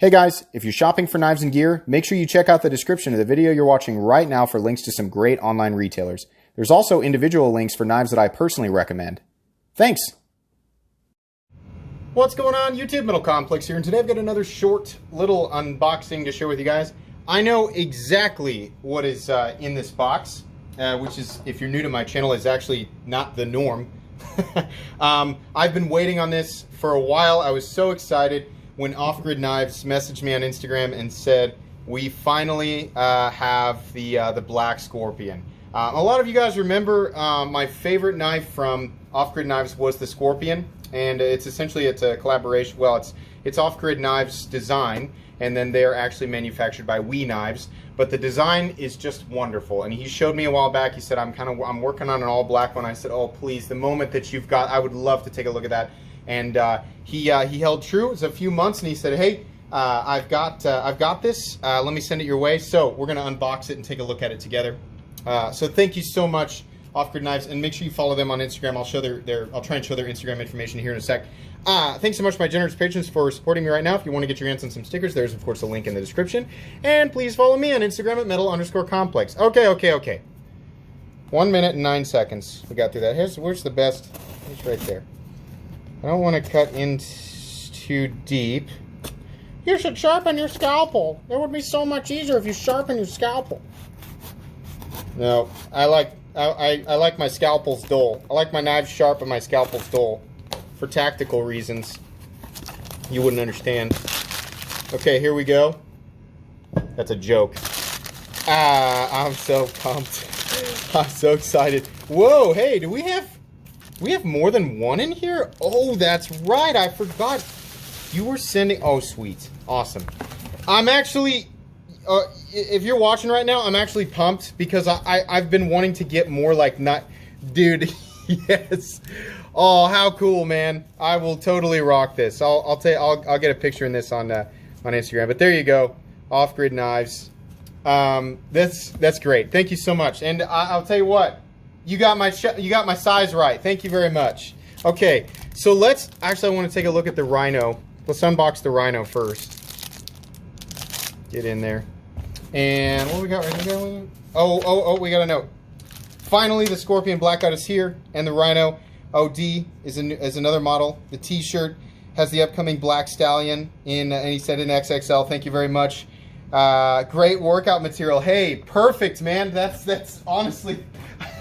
Hey guys, if you're shopping for knives and gear, make sure you check out the description of the video you're watching right now for links to some great online retailers. There's also individual links for knives that I personally recommend. Thanks! What's going on, YouTube? Metal Complex here, and today I've got another short little unboxing to share with you guys. I know exactly what is in this box, which is, if you're new to my channel, is actually not the norm. I've been waiting on this for a while. I was so excited when Off Grid Knives messaged me on Instagram and said, we finally have the Black Scorpion. A lot of you guys remember my favorite knife from Off Grid Knives was the Scorpion, and it's a collaboration. Well, it's Off Grid Knives design, and then they're actually manufactured by We Knives. But the design is just wonderful, and he showed me a while back. He said, I'm working on an all black one. I said, oh please, the moment that you've got, I would love to take a look at that. And he held true. It was a few months, and he said, hey, I've got this. Let me send it your way. So we're gonna unbox it and take a look at it together. So thank you so much, Off Grid Knives, and make sure you follow them on Instagram. I'll try and show their Instagram information here in a sec. Thanks so much, my generous patrons, for supporting me right now. If you want to get your hands on some stickers, there's of course a link in the description. And please follow me on Instagram at metal_complex. Okay. 1 minute and 9 seconds. We got through that. Where's the best? It's right there. I don't want to cut in too deep. You should sharpen your scalpel. It would be so much easier if you sharpen your scalpel. No, I like my scalpels dull. I like my knives sharp and my scalpels dull. For tactical reasons. You wouldn't understand. Okay, here we go. That's a joke. I'm so pumped. I'm so excited. Whoa, hey, do we have more than one in here? Oh, that's right. I forgot. You were sending... Oh, sweet. Awesome. I'm actually... if you're watching right now, I'm actually pumped because I've been wanting to get more like not... Dude, yes. Oh, how cool, man. I will totally rock this. I'll get a picture in this on Instagram. But there you go. Off Grid Knives. That's great. Thank you so much. And I'll tell you what. You got my size right. Thank you very much. Okay, so I want to take a look at the Rhino. Let's unbox the Rhino first. Get in there. And what we got right here? Oh, we got a note. Finally, the Scorpion Blackout is here, and the Rhino OD is another model. The T-shirt has the upcoming Black Stallion and he said in XXL. Thank you very much. Great workout material. Hey, perfect, man. That's honestly,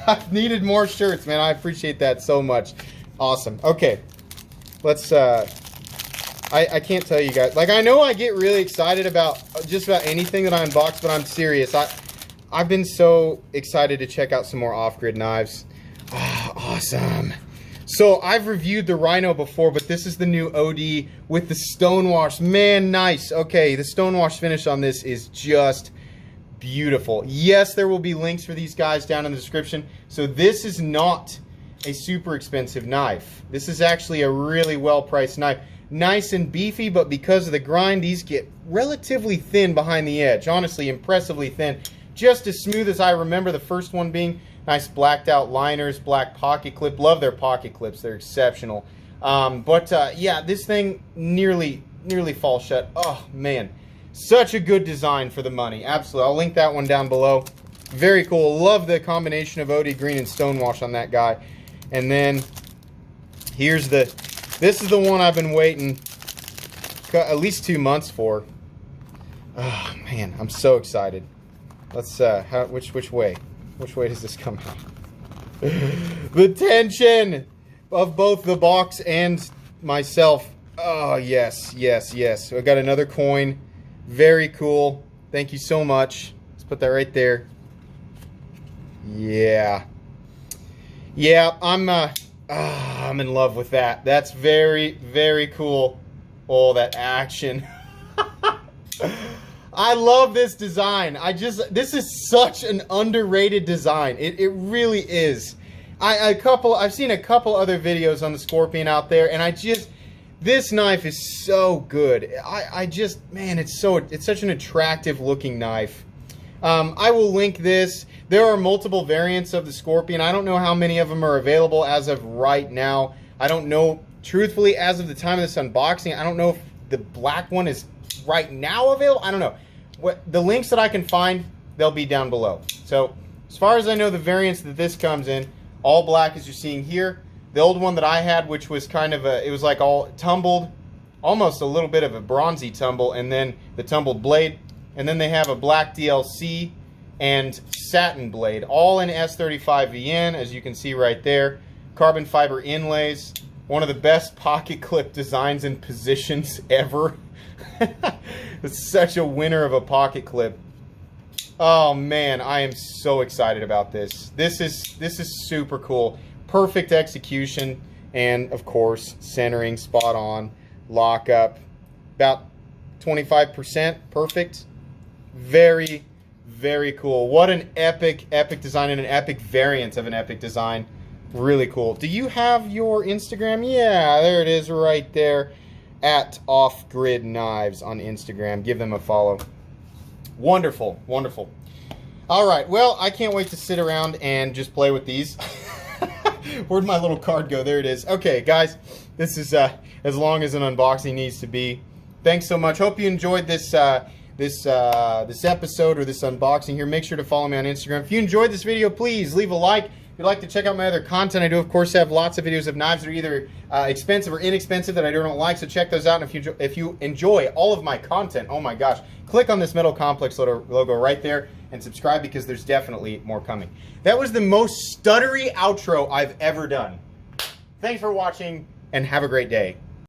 I've needed more shirts, man. I appreciate that so much. Awesome. Okay, let's. I can't tell you guys. Like, I know I get really excited about just about anything that I unbox, but I'm serious. I've been so excited to check out some more Off Grid Knives. Oh, awesome. So I've reviewed the Rhino before, but this is the new OD with the Stonewash. Man, nice. Okay, the Stonewash finish on this is just beautiful. Yes, there will be links for these guys down in the description. So this is not a super expensive knife. This is actually a really well-priced knife. Nice and beefy, but because of the grind, these get relatively thin behind the edge. Honestly, impressively thin. Just as smooth as I remember the first one being. Nice blacked out liners, black pocket clip. Love their pocket clips. They're exceptional. Yeah, this thing nearly falls shut. Oh, man. Such a good design for the money. Absolutely. I'll link that one down below. Very cool. Love the combination of OD green and Stonewash on that guy. And then here's this is the one I've been waiting at least 2 months for. Oh, man. I'm so excited. Let's, which way? Which way does this come out? The tension of both the box and myself. Oh, yes. So I got another coin. Very cool. Thank you so much. Let's put that right there. Yeah, I'm in love with that. That's very cool. Oh, that action. I love this design. This is such an underrated design. It really is. I've seen a couple other videos on the Scorpion out there, and this knife is so good. Man, it's such an attractive looking knife. I will link this. There are multiple variants of the Scorpion. I don't know how many of them are available as of right now. I don't know, truthfully, as of the time of this unboxing, I don't know if the black one is right now available. I don't know. The links that I can find, they'll be down below. So as far as I know, the variants that this comes in, all black as you're seeing here. The old one that I had, which was kind of it was like all tumbled, almost a little bit of a bronzy tumble, and then the tumbled blade. And then they have a black DLC and satin blade, all in S35VN, as you can see right there. Carbon fiber inlays. One of the best pocket clip designs and positions ever. It's such a winner of a pocket clip. Oh man, I am so excited about this. This is super cool. Perfect execution, and of course, centering spot on, lockup about 25%, perfect. Very, very cool. What an epic design, and an epic variant of an epic design. Really cool. Do you have your Instagram? Yeah, there it is right there. At Off Grid Knives on Instagram. Give them a follow. Wonderful, wonderful. All right, well, I can't wait to sit around and just play with these. Where'd my little card go? There it is. Okay, guys, this is as long as an unboxing needs to be. Thanks so much. Hope you enjoyed this this episode or this unboxing here. Make sure to follow me on Instagram. If you enjoyed this video, please leave a like. If you'd like to check out my other content, I do, of course, have lots of videos of knives that are either expensive or inexpensive that I don't like, so check those out. And if you enjoy all of my content, oh my gosh, click on this Metal Complex logo right there and subscribe, because there's definitely more coming. That was the most stuttery outro I've ever done. Thanks for watching, and have a great day.